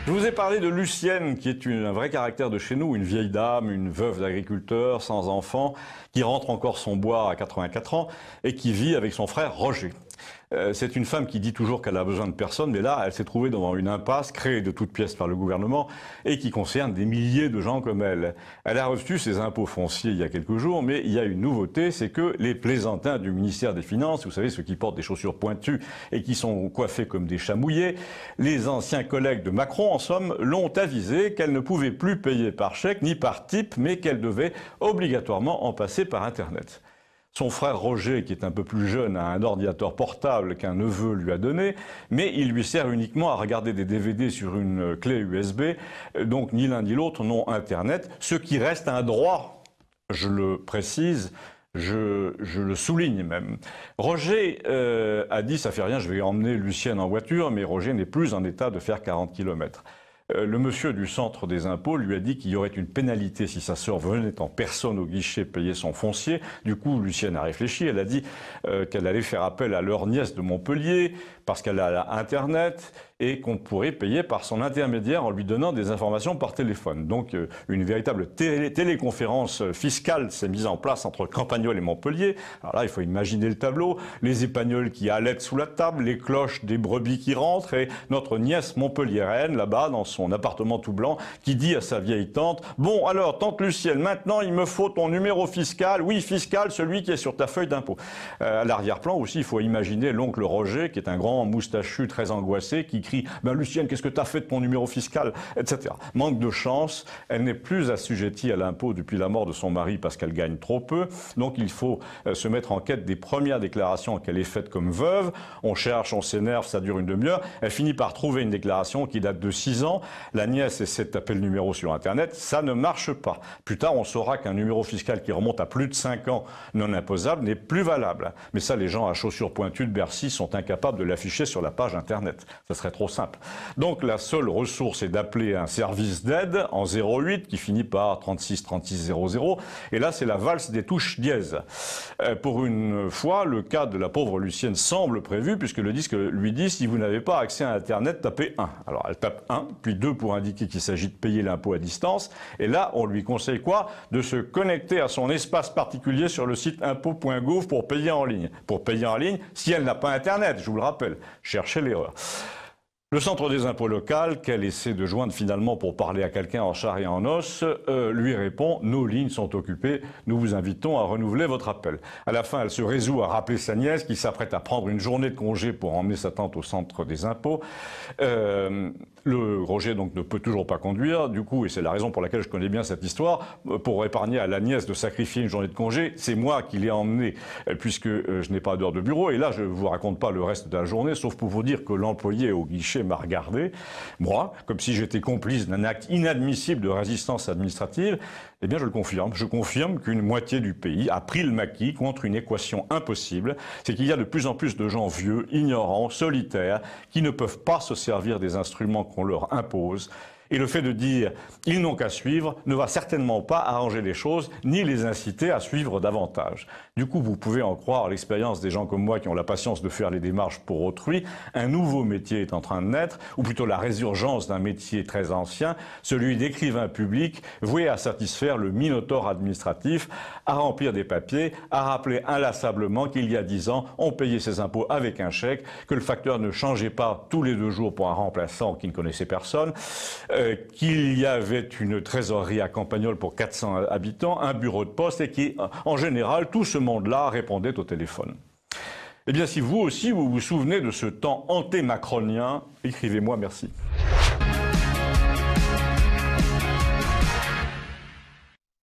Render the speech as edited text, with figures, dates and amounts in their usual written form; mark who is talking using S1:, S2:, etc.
S1: Je vous ai parlé de Lucienne, qui est un vrai caractère de chez nous, une vieille dame, une veuve d'agriculteur, sans enfant, qui rentre encore son bois à 84 ans et qui vit avec son frère Roger. C'est une femme qui dit toujours qu'elle a besoin de personne, mais là, elle s'est trouvée devant une impasse créée de toutes pièces par le gouvernement et qui concerne des milliers de gens comme elle. Elle a reçu ses impôts fonciers il y a quelques jours, mais il y a une nouveauté, c'est que les plaisantins du ministère des Finances, vous savez, ceux qui portent des chaussures pointues et qui sont coiffés comme des chats mouillés, les anciens collègues de Macron, en somme, l'ont avisé qu'elle ne pouvait plus payer par chèque ni par type, mais qu'elle devait obligatoirement en passer par Internet. Son frère Roger, qui est un peu plus jeune, a un ordinateur portable qu'un neveu lui a donné, mais il lui sert uniquement à regarder des DVD sur une clé USB, donc ni l'un ni l'autre n'ont Internet, ce qui reste un droit, je le précise, je le souligne même. Roger a dit, ça fait rien, je vais emmener Lucienne en voiture, mais Roger n'est plus en état de faire 40 km. Le monsieur du centre des impôts lui a dit qu'il y aurait une pénalité si sa sœur venait en personne au guichet payer son foncier. Du coup, Lucienne a réfléchi. Elle a dit qu'elle allait faire appel à leur nièce de Montpellier parce qu'elle a Internet et qu'on pourrait payer par son intermédiaire en lui donnant des informations par téléphone. Donc, une véritable téléconférence fiscale s'est mise en place entre Campagnol et Montpellier. Alors là, il faut imaginer le tableau. Les épagnols qui allaitent sous la table, les cloches des brebis qui rentrent et notre nièce montpelliéraine, là-bas, dans son appartement tout blanc, qui dit à sa vieille tante « Bon, alors, tante Lucienne, maintenant, il me faut ton numéro fiscal. Oui, fiscal, celui qui est sur ta feuille d'impôt. » À l'arrière-plan aussi, il faut imaginer l'oncle Roger, qui est un grand moustachu très angoissé, qui crie « Ben Lucienne, qu'est-ce que tu as fait de ton numéro fiscal ?» etc. Manque de chance, elle n'est plus assujettie à l'impôt depuis la mort de son mari parce qu'elle gagne trop peu. Donc il faut se mettre en quête des premières déclarations qu'elle ait faites comme veuve. On cherche, on s'énerve, ça dure une demi-heure. Elle finit par trouver une déclaration qui date de 6 ans. La nièce essaie de taper le numéro sur Internet. Ça ne marche pas. Plus tard, on saura qu'un numéro fiscal qui remonte à plus de 5 ans non imposable n'est plus valable. Mais ça, les gens à chaussures pointues de Bercy sont incapables de l'afficher sur la page Internet. Ça serait trop simple. Donc la seule ressource est d'appeler un service d'aide en 08 qui finit par 36 36 00. Et là, c'est la valse des touches dièse. Pour une fois, le cas de la pauvre Lucienne semble prévu puisque le disque lui dit si vous n'avez pas accès à Internet, tapez 1. Alors elle tape 1, puis 2 pour indiquer qu'il s'agit de payer l'impôt à distance. Et là, on lui conseille quoi? De se connecter à son espace particulier sur le site impôt.gouv pour payer en ligne. Pour payer en ligne, si elle n'a pas Internet, je vous le rappelle. Cherchez l'erreur. Le centre des impôts local, qu'elle essaie de joindre finalement pour parler à quelqu'un en chair et en os, lui répond « Nos lignes sont occupées, nous vous invitons à renouveler votre appel ». À la fin, elle se résout à rappeler sa nièce qui s'apprête à prendre une journée de congé pour emmener sa tante au centre des impôts. Le Roger donc ne peut toujours pas conduire, du coup, et c'est la raison pour laquelle je connais bien cette histoire, pour épargner à la nièce de sacrifier une journée de congé, c'est moi qui l'ai emmené puisque je n'ai pas d'heure de bureau. Et là, je ne vous raconte pas le reste de la journée, sauf pour vous dire que l'employé au guichet m'a regardé, moi, comme si j'étais complice d'un acte inadmissible de résistance administrative. Eh bien, je le confirme. Je confirme qu'une moitié du pays a pris le maquis contre une équation impossible. C'est qu'il y a de plus en plus de gens vieux, ignorants, solitaires, qui ne peuvent pas se servir des instruments qu'on leur impose. Et le fait de dire « ils n'ont qu'à suivre » ne va certainement pas arranger les choses, ni les inciter à suivre davantage. Du coup, vous pouvez en croire l'expérience des gens comme moi qui ont la patience de faire les démarches pour autrui. Un nouveau métier est en train de naître, ou plutôt la résurgence d'un métier très ancien, celui d'écrivain public, voué à satisfaire le minotaure administratif, à remplir des papiers, à rappeler inlassablement qu'il y a 10 ans, on payait ses impôts avec un chèque, que le facteur ne changeait pas tous les 2 jours pour un remplaçant qui ne connaissait personne, qu'il y avait une trésorerie à Campagnol pour 400 habitants, un bureau de poste et qui, en général, tout ce monde-là répondait au téléphone. Eh bien, si vous aussi, vous vous souvenez de ce temps anté-macronien, écrivez-moi merci.